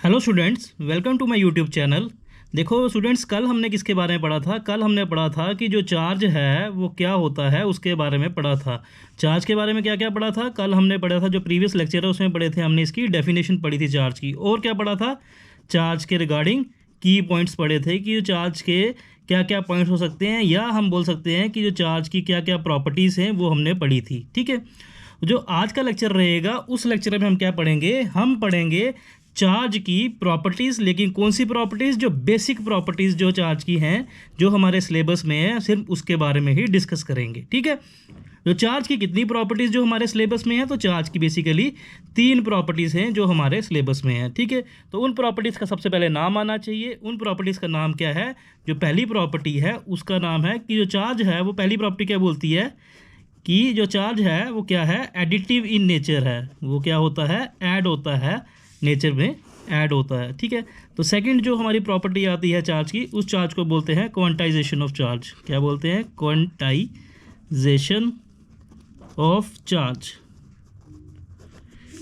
Hello students, welcome to my YouTube channel. देखो students, कल हमने किसके बारे में पढ़ा था? कल हमने पढ़ा था कि जो चार्ज है वो क्या होता है, उसके बारे में पढ़ा था। चार्ज के बारे में क्या क्या पढ़ा था? कल हमने पढ़ा था, जो प्रीवियस लेक्चर है उसमें पढ़े थे हमने, इसकी डेफिनेशन पढ़ी थी चार्ज की। और क्या पढ़ा था? चार्ज के रिगार्डिंग की पॉइंट्स पढ़े थे कि जो चार्ज के क्या क्या पॉइंट्स हो सकते हैं, या हम बोल सकते हैं कि जो चार्ज की क्या क्या प्रॉपर्टीज़ हैं वो हमने पढ़ी थी। ठीक है, जो आज का लेक्चर रहेगा उस लेक्चर में हम क्या पढ़ेंगे? हम पढ़ेंगे चार्ज की प्रॉपर्टीज़। लेकिन कौन सी प्रॉपर्टीज़? जो बेसिक प्रॉपर्टीज़ जो चार्ज की हैं, जो हमारे सिलेबस में है, सिर्फ उसके बारे में ही डिस्कस करेंगे। ठीक है, जो चार्ज की कितनी प्रॉपर्टीज़ जो हमारे सिलेबस में है, तो चार्ज की बेसिकली 3 प्रॉपर्टीज़ हैं जो हमारे सिलेबस में है। ठीक है, तो उन प्रॉपर्टीज़ का सबसे पहले नाम आना चाहिए। उन प्रॉपर्टीज़ का नाम क्या है? जो पहली प्रॉपर्टी है उसका नाम है कि जो चार्ज है वो पहली प्रॉपर्टी क्या बोलती है कि जो चार्ज है वो क्या है? एडिटिव इन नेचर है। वो क्या होता है? ऐड होता है, नेचर में ऐड होता है। ठीक है, तो सेकंड जो हमारी प्रॉपर्टी आती है चार्ज की, उस चार्ज को बोलते हैं क्वांटाइजेशन ऑफ चार्ज। क्या बोलते हैं? Quantization of charge.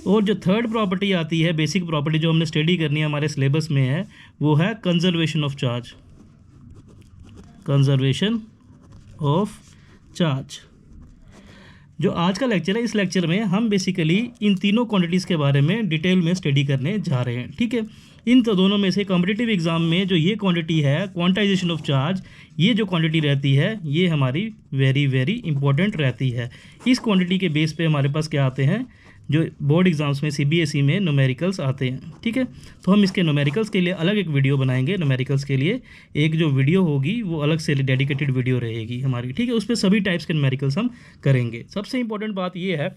और जो थर्ड प्रॉपर्टी आती है, बेसिक प्रॉपर्टी जो हमने स्टडी करनी है, हमारे सिलेबस में है, वो है conservation of charge. Conservation of charge. जो आज का लेक्चर है, इस लेक्चर में हम बेसिकली इन तीनों क्वांटिटीज़ के बारे में डिटेल में स्टडी करने जा रहे हैं। ठीक है, इन तो दोनों में से कॉम्पिटिटिव एग्जाम में जो ये क्वांटिटी है, क्वांटाइजेशन ऑफ चार्ज, ये जो क्वांटिटी रहती है ये हमारी वेरी वेरी इंपॉर्टेंट रहती है। इस क्वांटिटी के बेस पे हमारे पास क्या आते हैं? जो बोर्ड एग्जाम्स में सीबीएसई में न्यूमेरिकल्स आते हैं। ठीक है, तो हम इसके न्यूमेरिकल्स के लिए अलग एक वीडियो बनाएंगे। न्यूमेरिकल्स के लिए एक जो वीडियो होगी वो अलग से डेडिकेटेड वीडियो रहेगी हमारी। ठीक है, उस पर सभी टाइप्स के न्यूमेरिकल्स हम करेंगे। सबसे इंपॉर्टेंट बात ये है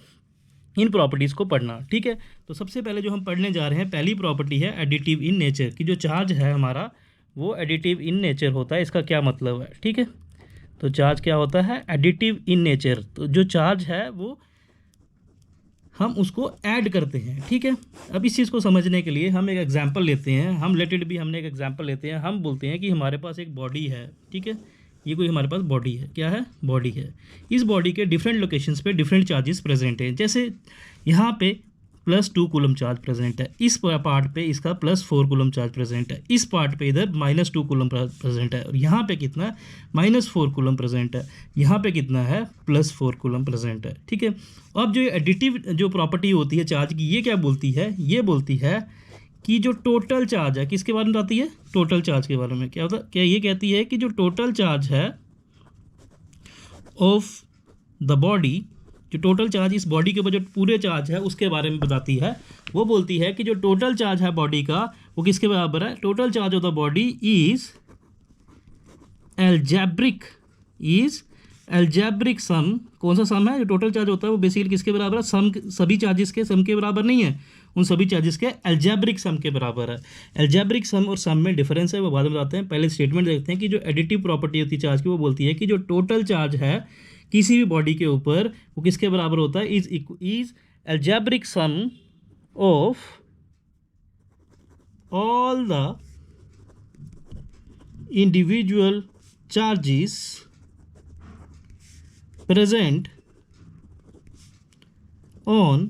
इन प्रॉपर्टीज़ को पढ़ना। ठीक है, तो सबसे पहले जो हम पढ़ने जा रहे हैं, पहली प्रॉपर्टी है एडिटिव इन नेचर, कि जो चार्ज है हमारा वो एडिटिव इन नेचर होता है। इसका क्या मतलब है? ठीक है, तो चार्ज क्या होता है? एडिटिव इन नेचर। तो जो चार्ज है वो हम उसको ऐड करते हैं। ठीक है, अब इस चीज़ को समझने के लिए हम एक एग्जांपल लेते हैं। हम लेटेड भी हमने एक एग्जांपल लेते हैं। हम बोलते हैं कि हमारे पास एक बॉडी है। ठीक है, ये कोई हमारे पास बॉडी है। क्या है? बॉडी है। इस बॉडी के डिफरेंट लोकेशंस पे डिफरेंट चार्जेस प्रेजेंट हैं। जैसे यहाँ पे +2 कूलम चार्ज प्रेजेंट है, इस पार्ट पे इसका +4 कूलम चार्ज प्रेजेंट है, इस पार्ट पे इधर -2 कूलम प्रेजेंट है, और यहाँ पे कितना? -4 कूलम प्रेजेंट है। यहाँ पे कितना है? +4 कूलम प्रेजेंट है। ठीक है, अब जो एडिटिव जो प्रॉपर्टी होती है चार्ज की, ये क्या बोलती है? ये बोलती है कि जो टोटल चार्ज है, किसके बारे में बताती है? टोटल चार्ज के बारे में। क्या होता? क्या ये कहती है कि जो टोटल चार्ज है ऑफ द बॉडी, जो टोटल चार्ज इस बॉडी के ऊपर जो पूरे चार्ज है उसके बारे में बताती है। वो बोलती है कि जो टोटल चार्ज है बॉडी का वो किसके बराबर है? Total charge of the body is algebraic sum. कौन सा सम है? जो टोटल चार्ज होता है वो बेसिकली किसके बराबर है? सम, सभी चार्जेस के सम के बराबर नहीं है, उन सभी चार्जेस के एल्जेब्रिक सम के बराबर है। एल्जेब्रिक सम और सम में डिफरेंस है, वो बाद में बताते हैं। पहले स्टेटमेंट देखते हैं कि जो एडिटिव प्रॉपर्टी होती है चार्ज की, वो बोलती है कि जो टोटल चार्ज है किसी भी बॉडी के ऊपर वो किसके बराबर होता है? Is algebraic sum of all the individual charges present on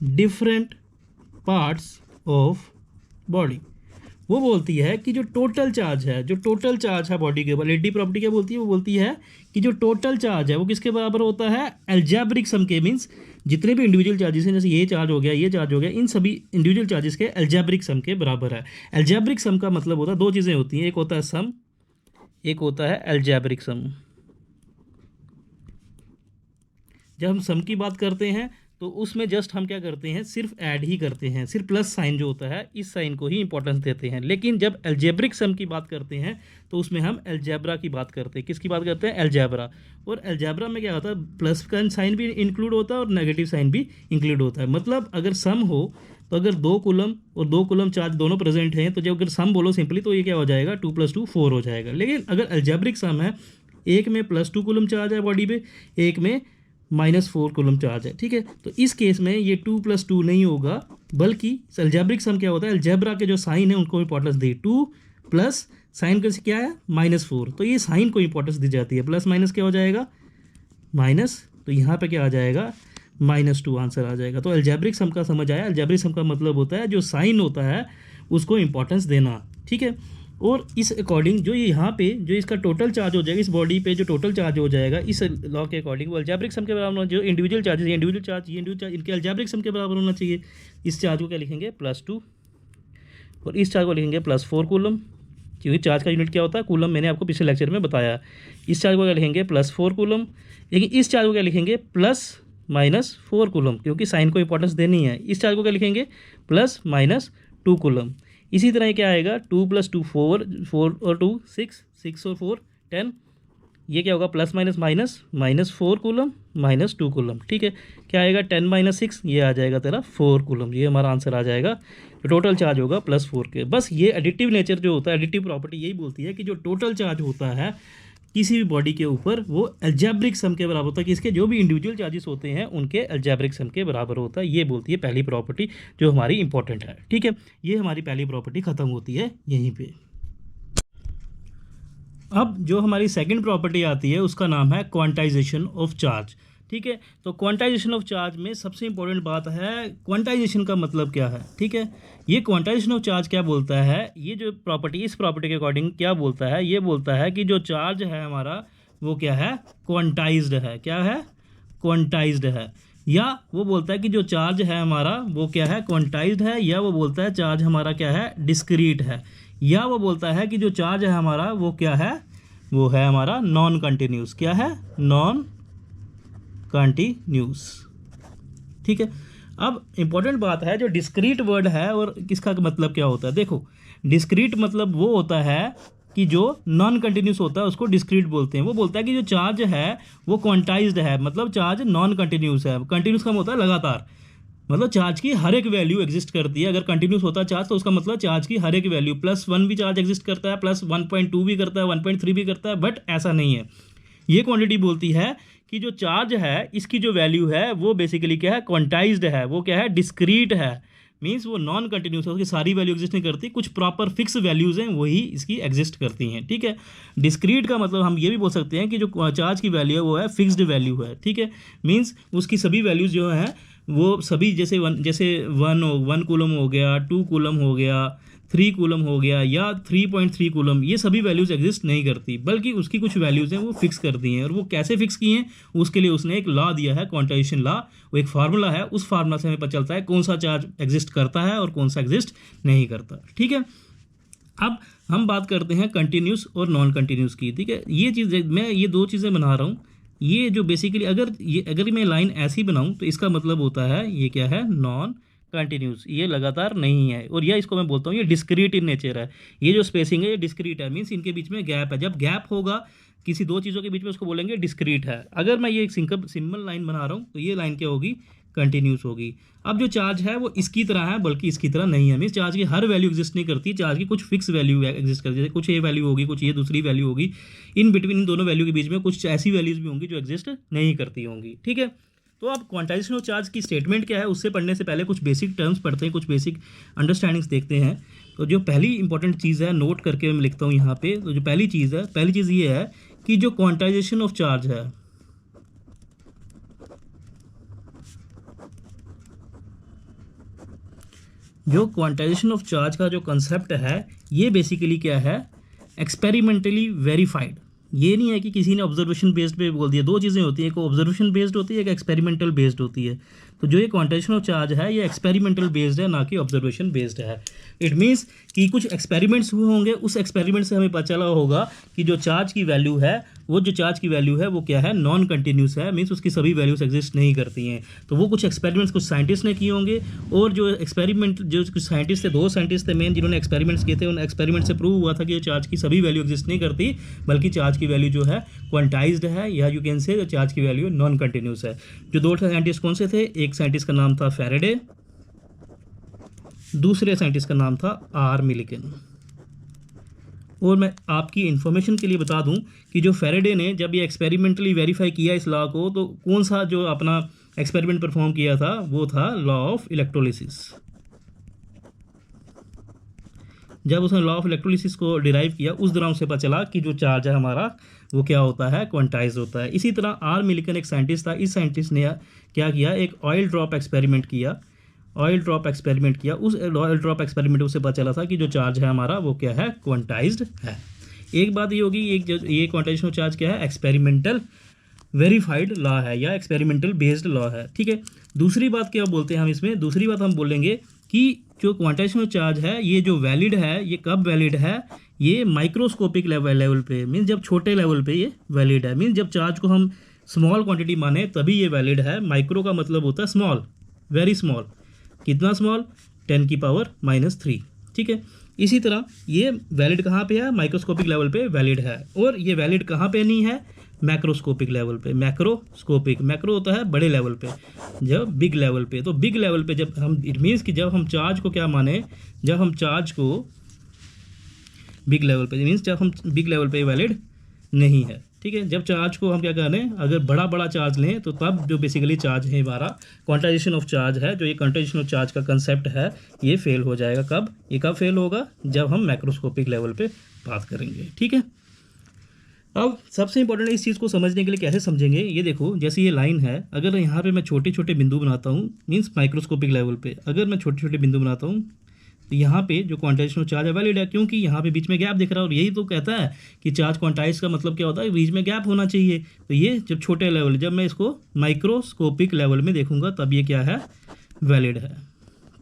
different parts of body. वो बोलती है कि जो टोटल चार्ज है, जो टोटल चार्ज है बॉडी के ऊपर, एडिटिव प्रॉपर्टी क्या बोलती है? वो बोलती है कि जो टोटल चार्ज है वो किसके बराबर होता है? एल्जेब्रिक सम के। मीन्स जितने भी इंडिविजुअल चार्जेस हैं, जैसे ये चार्ज हो गया, ये चार्ज हो गया, इन सभी इंडिविजुअल चार्जेस के एल्जेब्रिक सम के बराबर है। एल्जेब्रिक सम का मतलब होता है, दो चीज़ें होती हैं, एक होता है सम, एक होता है एल्जेब्रिक सम। जब हम सम की बात करते हैं तो उसमें जस्ट हम क्या करते हैं? सिर्फ ऐड ही करते हैं, सिर्फ प्लस साइन जो होता है इस साइन को ही इंपॉर्टेंस देते हैं। लेकिन जब एल्जेब्रिक सम की बात करते हैं तो उसमें हम एल्जेब्रा की बात करते हैं। किसकी बात करते हैं? एल्जेब्रा। और एल्जेब्रा में क्या होता है? प्लस का साइन भी इंक्लूड होता है और नेगेटिव साइन भी इंक्लूड होता है। मतलब अगर सम हो तो अगर 2 कूलम और 2 कूलम चार्ज दोनों प्रेजेंट हैं, तो जब अगर सम बोलो सिंपली तो ये क्या हो जाएगा? 2 + 2 4 हो जाएगा। लेकिन अगर एल्जेब्रिक सम है, एक में +2 कूलम चार्ज है बॉडी पे, एक में -4 कूलम चार्ज है। ठीक है, तो इस केस में ये 2 + 2 नहीं होगा, बल्कि एल्जेब्रिक सम क्या होता है? एल्जेब्रा के जो साइन है उनको इंपॉर्टेंस दी। 2 प्लस साइन कैसे क्या है? -4, तो ये साइन को इंपॉर्टेंस दी जाती है। प्लस माइनस क्या हो जाएगा? माइनस, तो यहाँ पे क्या आ जाएगा? -2 आंसर आ जाएगा। तो अलजेब्रिक सम का समझ आया। अलजेब्रिक सम का मतलब होता है जो साइन होता है उसको इंपॉर्टेंस देना, ठीक है। और इस अकॉर्डिंग जो यहाँ पे जो इसका टोटल चार्ज हो जाएगा, इस बॉडी पे जो टोटल चार्ज हो जाएगा इस लॉ के अकॉर्डिंग वो अलजेब्रिक सम के बराबर होना। जो इंडिविजुअल चार्जेस, इंडिविजुअल चार्ज इनके अलजेब्रिक सम के बराबर होना चाहिए। इस चार्ज को क्या लिखेंगे +2 और इस चार्ज को लिखेंगे +4 कूलम, क्योंकि चार्ज का यूनिट क्या होता है कूलम, मैंने आपको पिछले लेक्चर में बताया। इस चार्ज को क्या लिखेंगे +4 कूलम, लेकिन इस चार्ज को क्या लिखेंगे +-4 कूलम, क्योंकि साइन को इंपॉर्टेंस देनी है। इस चार्ज को क्या लिखेंगे +-2 कूलम। इसी तरह क्या आएगा 2 + 2 4, 4 और 2 6, 6 और 4 10, ये क्या होगा +-4 कूलम -2 कूलम, ठीक है। क्या आएगा 10 - 6, ये आ जाएगा तेरा 4 कूलम, ये हमारा आंसर आ जाएगा। तो टोटल चार्ज होगा +4 के। बस ये एडिटिव नेचर जो होता है, एडिटिव प्रॉपर्टी यही बोलती है कि जो टोटल चार्ज होता है किसी भी बॉडी के ऊपर वो अलजेब्रिक सम के बराबर होता है, कि इसके जो भी इंडिविजुअल चार्जेस होते हैं उनके अलजेब्रिक सम के बराबर होता है। ये बोलती है पहली प्रॉपर्टी जो हमारी इंपॉर्टेंट है, ठीक है। ये हमारी पहली प्रॉपर्टी खत्म होती है यहीं पे। अब जो हमारी सेकंड प्रॉपर्टी आती है उसका नाम है क्वांटाइजेशन ऑफ चार्ज, ठीक है। तो क्वांटाइजेशन ऑफ चार्ज में सबसे इंपॉर्टेंट बात है क्वांटाइजेशन का मतलब क्या है, ठीक है। ये क्वांटाइजेशन ऑफ चार्ज क्या बोलता है, ये जो प्रॉपर्टी इस प्रॉपर्टी के अकॉर्डिंग क्या बोलता है, ये बोलता है कि जो चार्ज है हमारा वो क्या है क्वांटाइज्ड है। क्या है क्वांटाइज्ड है। या वो बोलता है कि जो चार्ज है हमारा वो क्या है क्वांटाइज्ड है, या वो बोलता है चार्ज हमारा क्या है डिस्क्रीट है, या वो बोलता है कि जो चार्ज है हमारा वो क्या है, वो है हमारा नॉन कंटिन्यूस। क्या है नॉन कंटिन्यूस, ठीक है। अब इंपॉर्टेंट बात है जो डिस्क्रीट वर्ड है और किसका मतलब क्या होता है। देखो डिस्क्रीट मतलब वो होता है कि जो नॉन कंटिन्यूस होता है उसको डिस्क्रीट बोलते हैं। वो बोलता है कि जो चार्ज है वो क्वांटाइज्ड है, मतलब चार्ज नॉन कंटिन्यूस है। कंटिन्यूस का होता है लगातार, मतलब चार्ज की हर एक वैल्यू एग्जिस्ट करती है। अगर कंटिन्यूस होता है चार्ज तो उसका मतलब चार्ज की हर एक वैल्यू +1 भी चार्ज एग्जिस्ट करता है, +1.2 भी करता है, 1.3 भी करता है, बट ऐसा नहीं है। ये क्वांटिटी बोलती है कि जो चार्ज है इसकी जो वैल्यू है वो बेसिकली क्या है क्वांटाइज्ड है, वो क्या है डिस्क्रीट है। मीन्स वो नॉन कंटिन्यूस है, उसकी सारी वैल्यू एग्जिस्ट नहीं करती, कुछ प्रॉपर फिक्स वैल्यूज़ हैं वही इसकी एग्जिस्ट करती हैं, ठीक है। डिस्क्रीट का मतलब हम ये भी बोल सकते हैं कि जो चार्ज की वैल्यू है वो है फिक्स्ड वैल्यू है, ठीक है। मीन्स उसकी सभी वैल्यूज़ जो हैं वो सभी जैसे 1 कूलम हो गया, 2 कूलम हो गया, 3 कूलम हो गया, या 3.3 कूलम, ये सभी वैल्यूज़ एग्जिस्ट नहीं करती, बल्कि उसकी कुछ वैल्यूज़ हैं वो फिक्स कर दी हैं। और वो कैसे फिक्स की हैं उसके लिए उसने एक लॉ दिया है क्वांटाइजेशन लॉ। वो एक फार्मूला है, उस फार्मूला से हमें पता चलता है कौन सा चार्ज एग्जिस्ट करता है और कौन सा एग्जिस्ट नहीं करता, ठीक है। अब हम बात करते हैं कंटिन्यूस और नॉन कंटिन्यूस की, ठीक है। ये चीज़ मैं ये दो चीज़ें बना रहा हूँ। ये जो बेसिकली अगर मैं लाइन ऐसी बनाऊँ तो इसका मतलब होता है ये क्या है नॉन कंटिन्यूस, ये लगातार नहीं है। और यह इसको मैं बोलता हूँ ये डिस्क्रीट इन नेचर है। ये जो स्पेसिंग है ये डिस्क्रीट है, मीन्स इनके बीच में गैप है। जब गैप होगा किसी दो चीज़ों के बीच में उसको बोलेंगे डिस्क्रीट है। अगर मैं ये एक सिंपल लाइन बना रहा हूँ तो ये लाइन क्या होगी कंटिन्यूस होगी। अब जो चार्ज है वो इसकी तरह है बल्कि इसकी तरह नहीं है। मीन्स चार्ज की हर वैल्यू एग्जिस्ट नहीं करती, चार्ज की कुछ फिक्स वैल्यू एग्जिस्ट करती है। जैसे कुछ ये वैल्यू होगी, कुछ ये दूसरी वैल्यू होगी, इन बिटवीन इन दोनों वैल्यू के बीच में कुछ ऐसी वैल्यूज़ भी होंगी जो एग्जिस्ट नहीं करती होंगी, ठीक है। तो अब क्वांटाइजेशन ऑफ चार्ज की स्टेटमेंट क्या है उससे पढ़ने से पहले कुछ बेसिक टर्म्स पढ़ते हैं, कुछ बेसिक अंडरस्टैंडिंग्स देखते हैं। तो जो पहली इंपॉर्टेंट चीज़ है नोट करके मैं लिखता हूँ यहाँ पे। तो जो पहली चीज़ ये है कि जो क्वांटाइजेशन ऑफ चार्ज है जो क्वांटाइजेशन ऑफ चार्ज का जो कंसेप्ट है ये बेसिकली क्या है एक्सपेरिमेंटली वेरीफाइड। ये नहीं है कि किसी ने ऑब्जर्वेशन बेस्ड पे बोल दिया। दो चीज़ें होती हैं, एक ऑब्जर्वेशन बेस्ड होती है, एक एक्सपेरिमेंटल बेस्ड होती है। तो जो ये क्वांटाइजेशन ऑफ चार्ज है ये एक्सपेरिमेंटल बेस्ड है, ना कि ऑब्जर्वेशन बेस्ड है। इट मीन्स कि कुछ एक्सपेरिमेंट्स हुए होंगे, उस एक्सपेरिमेंट से हमें पता चला होगा कि जो चार्ज की वैल्यू है वो क्या है नॉन कंटिन्यूस है। मीन्स उसकी सभी वैल्यूज एग्जिस्ट नहीं करती हैं। तो वो कुछ एक्सपेरिमेंट्स कुछ साइंटिस्ट ने किए होंगे, और जो एक्सपेरिमेंट जो कुछ साइंटिस्ट थे, दो साइंटिस्ट थे मेन जिन्होंने एक्सपेरिमेंट्स किए थे, उन एक्सपेरिमेंट से प्रूव हुआ था कि चार्ज की सभी वैल्यू एग्जिस्ट नहीं करती, बल्कि चार्ज की वैल्यू जो है क्वांटाइज्ड है, या यू कैन से चार्ज की वैल्यू नॉन कंटिन्यूस है। जो दो साइंटिस्ट कौन से थे, एक साइंटिस्ट का नाम था फैराडे, दूसरे साइंटिस्ट का नाम था आर मिलिकन। और मैं आपकी इन्फॉर्मेशन के लिए बता दूं कि जो फैराडे ने जब ये एक्सपेरिमेंटली वेरीफाई किया इस लॉ को, तो कौन सा जो अपना एक्सपेरिमेंट परफॉर्म किया था वो था लॉ ऑफ इलेक्ट्रोलिसिस। जब उसने लॉ ऑफ इलेक्ट्रोलिसिस को डिराइव किया उस दौरान उसे पता चला कि जो चार्ज है हमारा वो क्या होता है, क्वांटाइज होता है। इसी तरह आर मिलिकन एक साइंटिस्ट था, इस साइंटिस्ट ने क्या किया, एक ऑयल ड्रॉप एक्सपेरिमेंट किया, उस ऑयल ड्रॉप एक्सपेरिमेंट उसे पता चला था कि जो चार्ज है हमारा वो क्या है, क्वांटाइज्ड है। एक बात ये होगी, ये क्वांटाइजेशन ऑफ चार्ज क्या है, एक्सपेरिमेंटल वेरीफाइड लॉ है या एक्सपेरिमेंटल बेस्ड लॉ है, ठीक है। दूसरी बात क्या बोलते हैं हम इसमें, दूसरी बात हम बोलेंगे कि जो क्वांटाइजेशन ऑफ चार्ज है ये जो वैलिड है, ये कब वैलिड है, ये माइक्रोस्कोपिक लेवल पे, मीन जब छोटे लेवल पे ये वैलिड है, मीन जब चार्ज को हम स्मॉल क्वांटिटी माने तभी ये वैलिड है। माइक्रो का मतलब होता है स्मॉल, वेरी स्मॉल। कितना स्मॉल, 10⁻⁻3, ठीक है। इसी तरह ये वैलिड कहाँ पे है, माइक्रोस्कोपिक लेवल पे वैलिड है। और ये वैलिड कहाँ पे नहीं है, मैक्रोस्कोपिक लेवल पे। मैक्रोस्कोपिक, मैक्रो होता है बड़े लेवल पे, जब बिग लेवल पे, तो बिग लेवल पे जब हम, इट मीन्स कि जब हम चार्ज को क्या माने, जब हम चार्ज को बिग लेवल पे, मीन्स जब हम बिग लेवल पे वैलिड नहीं है, ठीक है। जब चार्ज को हम क्या करें, अगर बड़ा चार्ज लें तो तब जो बेसिकली चार्ज है हमारा क्वांटाइजेशन ऑफ चार्ज है, जो ये क्वांटाइजेशन ऑफ चार्ज का कंसेप्ट है ये फेल हो जाएगा। कब, ये कब फेल होगा, जब हम मैक्रोस्कोपिक लेवल पे बात करेंगे, ठीक है। अब सबसे इंपॉर्टेंट इस चीज़ को समझने के लिए कैसे समझेंगे, ये देखो, जैसे ये लाइन है, अगर यहाँ पे मैं छोटे छोटे बिंदु बनाता हूँ, मीन्स माइक्रोस्कोपिक लेवल पे अगर मैं छोटे छोटे बिंदु बनाता हूँ तो यहाँ पे जो क्वांटाइजेशन ऑफ चार्ज है वैलिड है, क्योंकि यहाँ पे बीच में गैप दिख रहा है। और यही तो कहता है कि चार्ज क्वांटाइज का मतलब क्या होता है, बीच में गैप होना चाहिए। तो ये जब छोटे लेवल, जब मैं इसको माइक्रोस्कोपिक लेवल में देखूंगा तब ये क्या है, वैलिड है,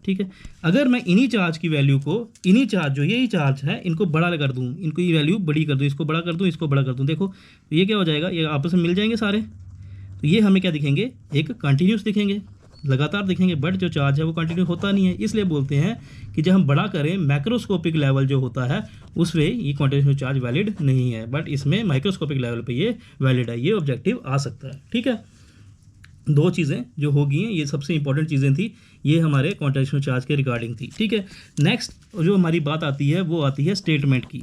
ठीक है। अगर मैं इन्हीं चार्ज की वैल्यू को, इन्हीं चार्ज जो यही चार्ज है इनको बड़ा कर दूँ, इनको ये वैल्यू बड़ी कर दूँ, इसको बड़ा कर दूँ, इसको बड़ा कर दूँ, देखो तो ये क्या हो जाएगा, ये आपस में मिल जाएंगे सारे। तो ये हमें क्या दिखेंगे, एक कंटिन्यूस दिखेंगे, लगातार दिखेंगे। बट जो चार्ज है वो कंटिन्यू होता नहीं है, इसलिए बोलते हैं कि जब हम बड़ा करें मैक्रोस्कोपिक लेवल जो होता है उसमें ये क्वांटिटेटिव चार्ज वैलिड नहीं है, बट इसमें माइक्रोस्कोपिक लेवल पे ये वैलिड है। ये ऑब्जेक्टिव आ सकता है, ठीक है। दो चीज़ें जो होगी हैं, ये सबसे इंपॉर्टेंट चीज़ें थी, ये हमारे क्वांटिटेटिव चार्ज के रिगार्डिंग थी, ठीक है। नेक्स्ट जो हमारी बात आती है वो आती है स्टेटमेंट की,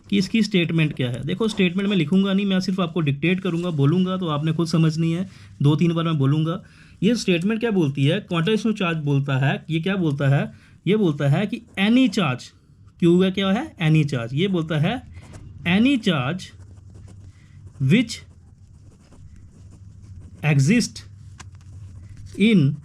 कि इसकी स्टेटमेंट क्या है। देखो स्टेटमेंट मैं लिखूंगा नहीं, मैं सिर्फ आपको डिक्टेट करूंगा, बोलूंगा तो आपने खुद समझनी है, 2-3 बार मैं बोलूंगा। ये स्टेटमेंट क्या बोलती है, क्वांटिटेटिव चार्ज बोलता है, ये क्या बोलता है, ये बोलता है कि एनी चार्ज, क्यू का क्या है, एनी चार्ज, ये बोलता है any charge which exist in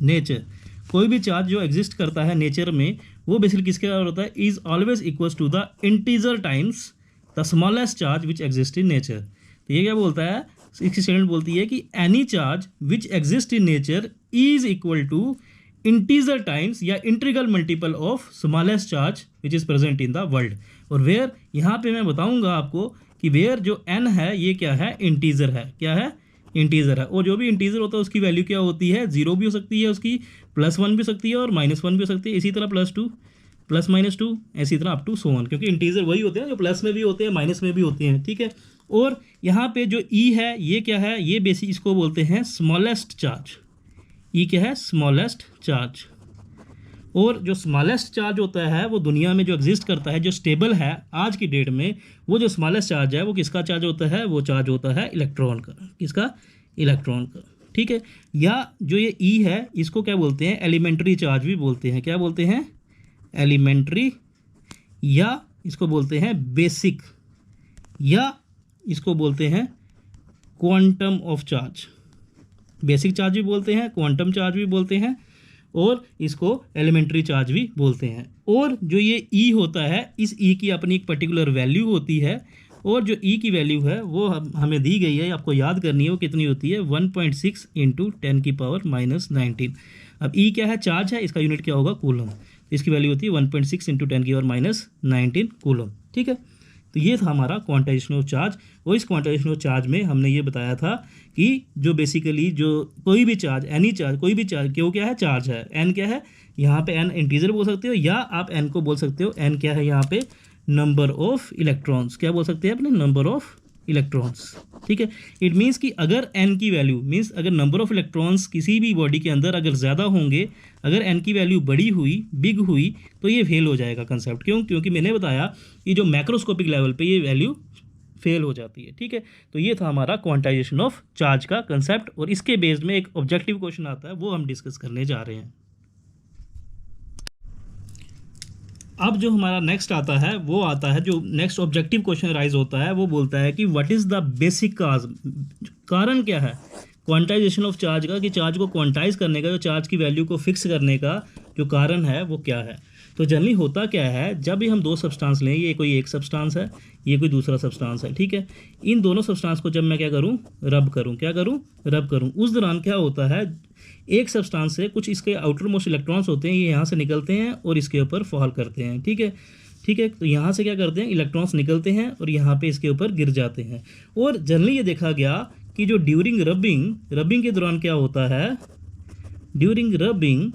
nature, कोई भी चार्ज जो एग्जिस्ट करता है नेचर में वो बेसिकली किसके बराबर होता है, is always equals to the integer times the smallest charge which exist in nature. तो ये क्या बोलता है, इसकी स्टेटमेंट बोलती है कि any charge which exist in nature is equal to integer times या integral multiple of smallest charge which is present in the world. और वेयर, यहाँ पे मैं बताऊंगा आपको कि वेयर जो एन है ये क्या है, इंटीजर है, क्या है, इंटीजर है। और जो भी इंटीजर होता है उसकी वैल्यू क्या होती है, 0 भी हो सकती है उसकी, +1 भी हो सकती है और -1 भी हो सकती है, इसी तरह +2, +-2, इसी तरह अप टू सो ऑन, क्योंकि इंटीजर वही होते हैं जो प्लस में भी होते हैं माइनस में भी होते हैं, ठीक है। और यहाँ पे जो ई है ये क्या है, ये बेसिक इसको बोलते हैं स्मॉलेस्ट चार्ज, ई क्या है, स्मॉलेस्ट चार्ज। और जो स्मॉलेस्ट चार्ज होता है वो दुनिया में जो एग्जिस्ट करता है, जो स्टेबल है आज की डेट में, वो जो स्मॉलेस्ट चार्ज है वो किसका चार्ज होता है, वो चार्ज होता है इलेक्ट्रॉन का, किसका, इलेक्ट्रॉन का, ठीक है। या जो ये ई है इसको क्या बोलते हैं, एलिमेंट्री चार्ज भी बोलते हैं, क्या बोलते हैं, एलिमेंट्री, या इसको बोलते हैं बेसिक, या इसको बोलते हैं quantum of charge. Basic charge भी बोलते हैं, क्वांटम चार्ज भी बोलते हैं, और इसको एलिमेंट्री चार्ज भी बोलते हैं। और जो ये ई होता है, इस ई की अपनी एक पर्टिकुलर वैल्यू होती है, और जो ई की वैल्यू है वो हमें दी गई है, आपको याद करनी है, वो कितनी होती है, 1.6 × 10⁻⁻19। अब ई क्या है, चार्ज है, इसका यूनिट क्या होगा, कूलम, इसकी वैल्यू होती है 1.6 × 10⁻⁻19 कूलम, ठीक है। तो ये था हमारा क्वांटाइजेशन ऑफ चार्ज। और इस क्वांटाइजेशन ऑफ चार्ज में हमने ये बताया था कि जो बेसिकली जो कोई भी चार्ज, एनी चार्ज, कोई भी चार्ज, क्यों क्या है, चार्ज है, एन क्या है, यहाँ पे एन इंटीजर बोल सकते हो, या आप एन को बोल सकते हो, एन क्या है यहाँ पे, नंबर ऑफ इलेक्ट्रॉन्स, क्या बोल सकते हैं अपने, नंबर ऑफ इलेक्ट्रॉन्स, ठीक है। इट मीन्स कि अगर एन की वैल्यू, मीन्स अगर नंबर ऑफ इलेक्ट्रॉन्स किसी भी बॉडी के अंदर अगर ज़्यादा होंगे, अगर एन की वैल्यू बड़ी हुई, बिग हुई, तो ये फेल हो जाएगा कंसेप्ट। क्यों, क्योंकि मैंने बताया कि जो मैक्रोस्कोपिक लेवल पे ये वैल्यू फेल हो जाती है, ठीक है। तो ये था हमारा क्वांटाइजेशन ऑफ चार्ज का कंसेप्ट, और इसके बेस्ड में एक ऑब्जेक्टिव क्वेश्चन आता है, वो हम डिस्कस करने जा रहे हैं। अब जो हमारा नेक्स्ट आता है वो आता है, जो नेक्स्ट ऑब्जेक्टिव क्वेश्चन राइज होता है वो बोलता है कि व्हाट इज़ द बेसिक काज, कारण क्या है क्वांटाइजेशन ऑफ चार्ज का, कि चार्ज को क्वांटाइज करने का, जो चार्ज की वैल्यू को फिक्स करने का जो कारण है वो क्या है। तो जनरली होता क्या है, जब भी हम दो सब्सटेंस लें, ये कोई एक सब्सटेंस है, ये कोई दूसरा सब्सटेंस है, ठीक है, इन दोनों सब्सटेंस को जब मैं क्या करूं, रब करूं, क्या करूं, रब करूं, उस दौरान क्या होता है, एक सब्सटेंस से कुछ इसके आउटर मोस्ट इलेक्ट्रॉन्स होते हैं, ये यहाँ से निकलते हैं और इसके ऊपर फॉल करते हैं, ठीक है, ठीक है, तो यहाँ से क्या करते हैं, इलेक्ट्रॉन्स निकलते हैं और यहाँ पे इसके ऊपर गिर जाते हैं। और जनरली ये देखा गया कि जो ड्यूरिंग रबिंग के दौरान क्या होता है, during rubbing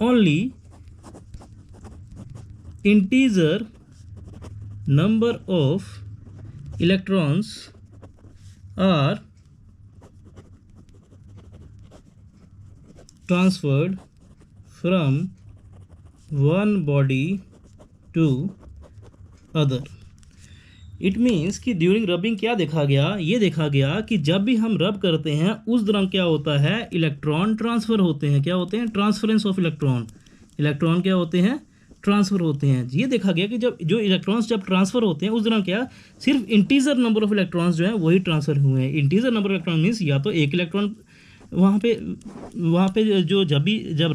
only integer number of electrons are transferred from one body to other। It means कि ड्यूरिंग रबिंग क्या देखा गया, ये देखा गया कि जब भी हम रब करते हैं उस दौरान क्या होता है, इलेक्ट्रॉन ट्रांसफ़र होते हैं, क्या होते हैं, ट्रांसफरेंस ऑफ इलेक्ट्रॉन, इलेक्ट्रॉन क्या होते हैं, ट्रांसफ़र होते हैं। ये देखा गया कि जब जो इलेक्ट्रॉन्स जब ट्रांसफ़र होते हैं उस दौरान क्या सिर्फ इंटीजर नंबर ऑफ इलेक्ट्रॉन्स जो हैं वही ट्रांसफ़र हुए हैं। Integer number of electron means या तो एक इलेक्ट्रॉन वहाँ पे जो जब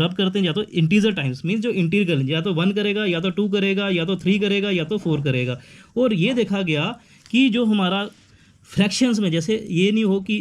रब करते हैं या तो इंटीजर टाइम्स मीन्स जो इंटीग्रल या तो 1 करेगा या तो 2 करेगा या तो 3 करेगा या तो 4 करेगा। और ये देखा गया कि जो हमारा फ्रैक्शंस में, जैसे ये नहीं हो कि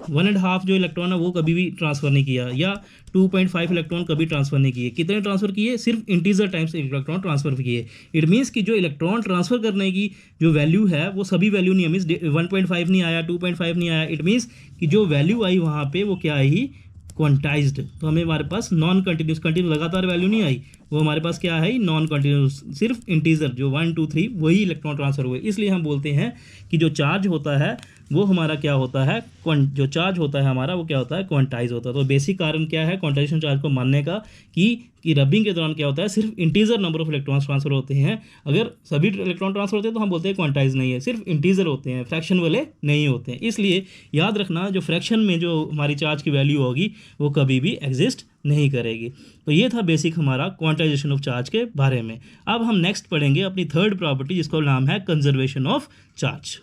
1.5 जो इलेक्ट्रॉन है वो कभी भी ट्रांसफ़र नहीं किया, या 2.5 इलेक्ट्रॉन कभी ट्रांसफ़र नहीं किए, कितने ट्रांसफ़र किए, सिर्फ इंटीजर टाइम्स इलेक्ट्रॉन ट्रांसफ़र किए। इट मीन्स कि जो इलेक्ट्रॉन ट्रांसफ़र करने की जो वैल्यू है वो सभी वैल्यू नहीं है, मीन्स 1.5 नहीं आया, 2.5 नहीं आया, इट मीन्स कि जो वैल्यू आई वहाँ पे वो क्या आई, क्वांटाइज्ड। तो हमें हमारे पास नॉन कंटिन्यूस लगातार वैल्यू नहीं आई, वो हमारे पास क्या है, नॉन कंटिन्यूस, सिर्फ इंटीजर जो 1 2 3 वही इलेक्ट्रॉन ट्रांसफर हुए। इसलिए हम बोलते हैं कि जो चार्ज होता है वो हमारा क्या होता है, जो चार्ज होता है हमारा वो क्या होता है, क्वांटाइज होता है। तो बेसिक कारण क्या है क्वांटाइजेशन चार्ज को मानने का, कि रबिंग के दौरान क्या होता है, सिर्फ integer number of electrons transfer होते हैं। अगर सभी इलेक्ट्रॉन ट्रांसफर होते हैं तो हम बोलते हैं क्वांटाइज नहीं है, सिर्फ इंटीजर होते हैं, फ्रैक्शन वाले नहीं होते हैं। इसलिए याद रखना, जो फ्रैक्शन में जो हमारी चार्ज की वैल्यू होगी वो कभी भी एग्जिस्ट नहीं करेगी। तो ये था बेसिक हमारा क्वांटाइजेशन ऑफ चार्ज के बारे में। अब हम नेक्स्ट पढ़ेंगे अपनी थर्ड प्रॉपर्टी, जिसका नाम है कंजर्वेशन ऑफ चार्ज।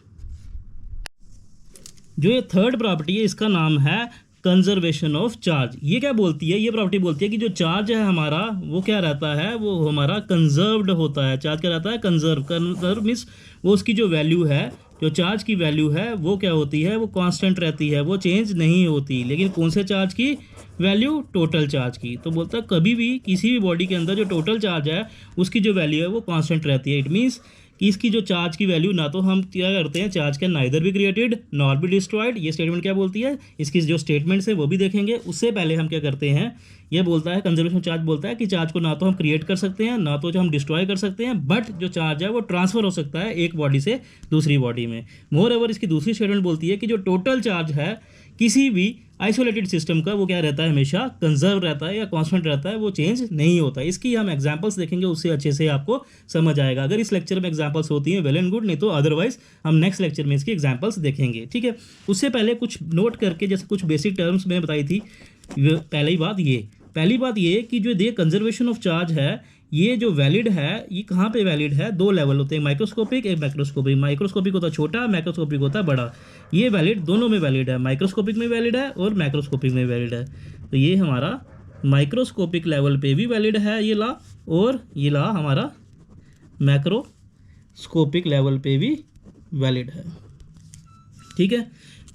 जो ये थर्ड प्रॉपर्टी है इसका नाम है कंजर्वेशन ऑफ चार्ज। ये क्या बोलती है, ये प्रॉपर्टी बोलती है कि जो चार्ज है हमारा वो क्या रहता है, वो हमारा कंजर्व्ड होता है। चार्ज क्या रहता है, कंजर्व मीन्स वो उसकी जो वैल्यू है, जो चार्ज की वैल्यू है वो क्या होती है, वो कांस्टेंट रहती है, वो चेंज नहीं होती। लेकिन कौन से चार्ज की वैल्यू, टोटल चार्ज की। तो बोलता है कभी भी किसी भी बॉडी के अंदर जो टोटल चार्ज है उसकी जो वैल्यू है वो कांस्टेंट रहती है। इट मीन्स कि इसकी जो चार्ज की वैल्यू, ना तो हम क्या करते हैं, charge can neither be created nor be destroyed. ये स्टेटमेंट क्या बोलती है, इसकी जो स्टेटमेंट्स है वो भी देखेंगे। उससे पहले हम क्या करते हैं, ये बोलता है कंजर्वेशन चार्ज बोलता है कि चार्ज को ना तो हम क्रिएट कर सकते हैं ना तो जो हम डिस्ट्रॉय कर सकते हैं, बट जो चार्ज है वो ट्रांसफर हो सकता है एक बॉडी से दूसरी बॉडी में। मोर ओवर इसकी दूसरी स्टेटमेंट बोलती है कि जो टोटल चार्ज है किसी भी आइसोलेटेड सिस्टम का वो क्या रहता है, हमेशा कंजर्व रहता है या कांस्टेंट रहता है, वो चेंज नहीं होता। इसकी हम एग्जांपल्स देखेंगे, उससे अच्छे से आपको समझ आएगा। अगर इस लेक्चर में एग्जांपल्स होती हैं वेल एंड गुड, नहीं तो अदरवाइज हम नेक्स्ट लेक्चर में इसकी एग्जांपल्स देखेंगे, ठीक है। उससे पहले कुछ नोट करके, जैसे कुछ बेसिक टर्म्स मैंने बताई थी। पहली बात ये कि जो ये कंजर्वेशन ऑफ चार्ज है, ये जो वैलिड है, ये कहाँ पे वैलिड है, दो लेवल होते हैं, माइक्रोस्कोपिक एक मैक्रोस्कोपिक। माइक्रोस्कोपिक होता है छोटा, मैक्रोस्कोपिक होता है बड़ा। ये वैलिड दोनों में वैलिड है, माइक्रोस्कोपिक में वैलिड है और मैक्रोस्कोपिक में वैलिड है। तो ये हमारा माइक्रोस्कोपिक लेवल पे भी वैलिड है ये लॉ, और ये लॉ हमारा मैक्रोस्कोपिक लेवल पे भी वैलिड है, ठीक है,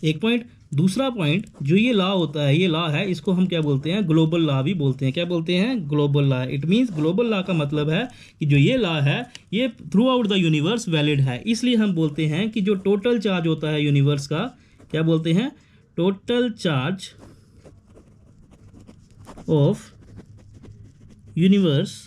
एक पॉइंट। दूसरा पॉइंट, जो ये लॉ होता है, ये लॉ है, इसको हम क्या बोलते हैं, ग्लोबल लॉ भी बोलते हैं। क्या बोलते हैं, global law. It means global law का मतलब है कि जो ये लॉ है ये through out the universe valid है। इसलिए हम बोलते हैं कि जो टोटल चार्ज होता है यूनिवर्स का, क्या बोलते हैं, total charge of universe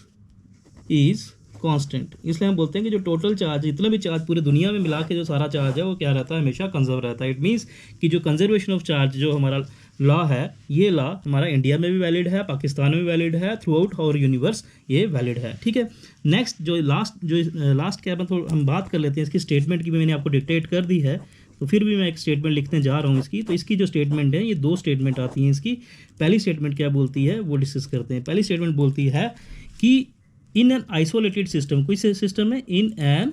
is constant. इसलिए हम बोलते हैं कि जो टोटल चार्ज, जितना भी चार्ज पूरे दुनिया में मिला के जो सारा चार्ज है वो क्या रहता है, हमेशा कंजर्व रहता है। इट मीन्स कि जो कंजर्वेशन ऑफ चार्ज जो हमारा लॉ है, ये लॉ हमारा इंडिया में भी वैलिड है, पाकिस्तान में भी वैलिड है, थ्रू आउट आवर यूनिवर्स ये वैलिड है, ठीक है। नेक्स्ट जो लास्ट क्या मतलब हम बात कर लेते हैं इसकी स्टेटमेंट की, मैंने आपको डिक्टेट कर दी है, तो फिर भी मैं एक स्टेटमेंट लिखने जा रहा हूँ इसकी। तो इसकी जो स्टेटमेंट है, ये 2 स्टेटमेंट आती हैं इसकी। पहली स्टेटमेंट क्या बोलती है वो डिस्कस करते हैं। पहली स्टेटमेंट बोलती है कि इन एन आइसोलेटेड सिस्टम, कोई सिस्टम है, इन एन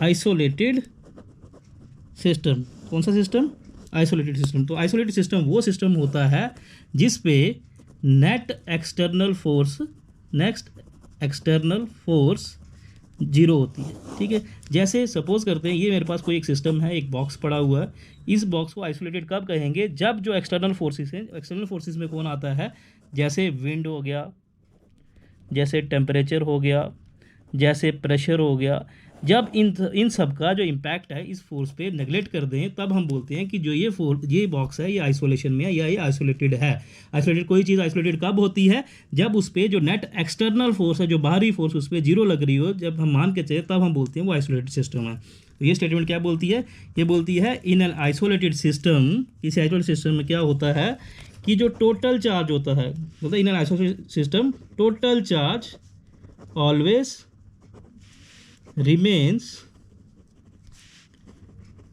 आइसोलेटेड सिस्टम, कौन सा सिस्टम, आइसोलेटेड सिस्टम। तो आइसोलेटेड सिस्टम वो सिस्टम होता है जिस पे नेट एक्सटर्नल फोर्स जीरो होती है, ठीक है। जैसे सपोज करते हैं ये मेरे पास कोई एक सिस्टम है, एक बॉक्स पड़ा हुआ है। इस बॉक्स को आइसोलेटेड कब कहेंगे, जब जो एक्सटर्नल फोर्सेस हैं, एक्सटर्नल फोर्सेस में कौन आता है, जैसे विंड हो गया, जैसे टेम्परेचर हो गया, जैसे प्रेशर हो गया। जब इन सब का जो इम्पैक्ट है इस फोर्स पे नेगलेक्ट कर दें, तब हम बोलते हैं कि जो ये बॉक्स है ये आइसोलेशन में है या ये आइसोलेटेड है। आइसोलेटेड, कोई चीज़ आइसोलेटेड कब होती है, जब उस पर जो नेट एक्सटर्नल फोर्स है, जो बाहरी फोर्स उस पर जीरो लग रही हो, जब हम मान के चले तब हम बोलते हैं वो आइसोलेटेड सिस्टम है। तो ये स्टेटमेंट क्या बोलती है, ये बोलती है इन एन आइसोलेटेड सिस्टम, किसी आइसोलेटेड सिस्टम में क्या होता है कि जो टोटल चार्ज होता है, मतलब in an isolated system total charge always remains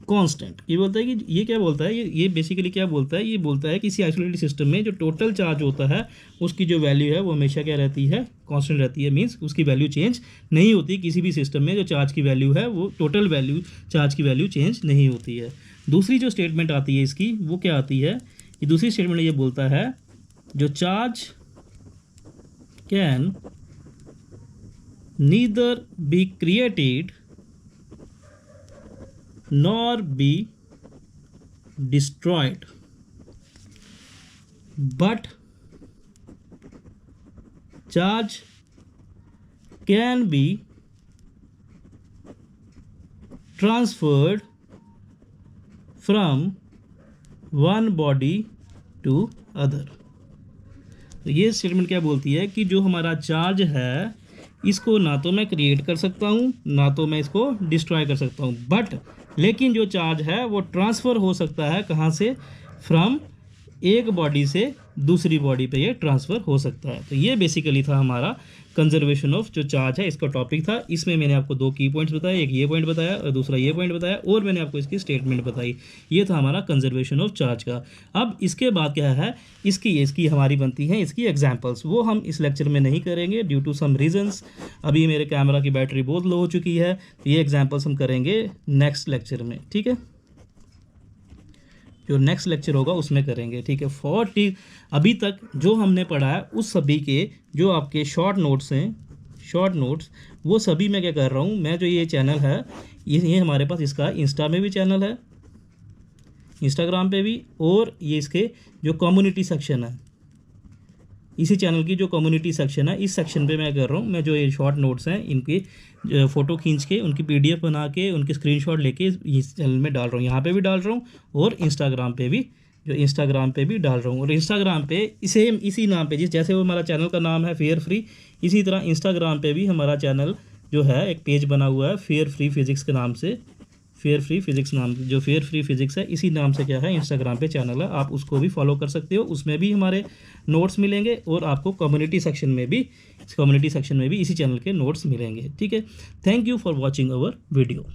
constant. ये बोलता है कि ये क्या बोलता है, ये बेसिकली क्या बोलता है, ये बोलता है कि किसी आइसोलेटेड सिस्टम में जो टोटल चार्ज होता है उसकी जो वैल्यू है वो हमेशा क्या रहती है, कांस्टेंट रहती है। मींस उसकी वैल्यू चेंज नहीं होती। किसी भी सिस्टम में जो चार्ज की वैल्यू है वो टोटल वैल्यू, चार्ज की वैल्यू चेंज नहीं होती है। दूसरी जो स्टेटमेंट आती है इसकी वो क्या आती है, ये दूसरी स्टेटमेंट ये बोलता है जो charge can neither be created nor be destroyed but charge can be transferred from one body to other। तो ये स्टेटमेंट क्या बोलती है कि जो हमारा चार्ज है इसको ना तो मैं क्रिएट कर सकता हूँ ना तो मैं इसको डिस्ट्रॉय कर सकता हूँ, बट लेकिन जो चार्ज है वो ट्रांसफ़र हो सकता है, कहाँ से, फ्रॉम एक बॉडी से दूसरी बॉडी पे ये ट्रांसफ़र हो सकता है। तो ये बेसिकली था हमारा कंजर्वेशन ऑफ जो चार्ज है, इसका टॉपिक था। इसमें मैंने आपको 2 की पॉइंट्स बताए, एक ये पॉइंट बताया और दूसरा ये पॉइंट बताया, और मैंने आपको इसकी स्टेटमेंट बताई। ये था हमारा कंजर्वेशन ऑफ चार्ज का। अब इसके बाद क्या है, इसकी हमारी बनती है इसकी एग्जाम्पल्स। वो हम इस लेक्चर में नहीं करेंगे ड्यू टू सम रीजंस। अभी मेरे कैमरा की बैटरी बहुत लो हो चुकी है, तो ये एग्जाम्पल्स हम करेंगे नेक्स्ट लेक्चर में, ठीक है। जो नेक्स्ट लेक्चर होगा उसमें करेंगे, ठीक है। 40 अभी तक जो हमने पढ़ा है उस सभी के जो आपके शॉर्ट नोट्स हैं, शॉर्ट नोट्स, वो सभी मैं क्या कर रहा हूँ, मैं जो ये चैनल है ये हमारे पास इसका इंस्टा में भी चैनल है, इंस्टाग्राम पे भी, और ये इसके जो कम्युनिटी सेक्शन है, इसी चैनल की जो कम्युनिटी सेक्शन है, इस सेक्शन पे मैं कर रहा हूँ, मैं जो ये शॉर्ट नोट्स हैं इनकी फ़ोटो खींच के, उनकी PDF बना के, उनके स्क्रीनशॉट लेके इस चैनल में डाल रहा हूँ। यहाँ पे भी डाल रहा हूँ और इंस्टाग्राम पे भी, जो इंस्टाग्राम पे भी डाल रहा हूँ। और इंस्टाग्राम पे इसी नाम पे, जैसे वो हमारा चैनल का नाम है फेयर फ्री, इसी तरह इंस्टाग्राम पे भी हमारा चैनल जो है एक पेज बना हुआ है फेयर फ्री फिज़िक्स के नाम से, फेयर फ्री फिज़िक्स नाम, जो फेयर फ्री फिज़िक्स है इसी नाम से क्या है इंस्टाग्राम पे चैनल है, आप उसको भी फॉलो कर सकते हो। उसमें भी हमारे नोट्स मिलेंगे और आपको कम्युनिटी सेक्शन में भी इसी चैनल के नोट्स मिलेंगे, ठीक है। Thank you for watching our video.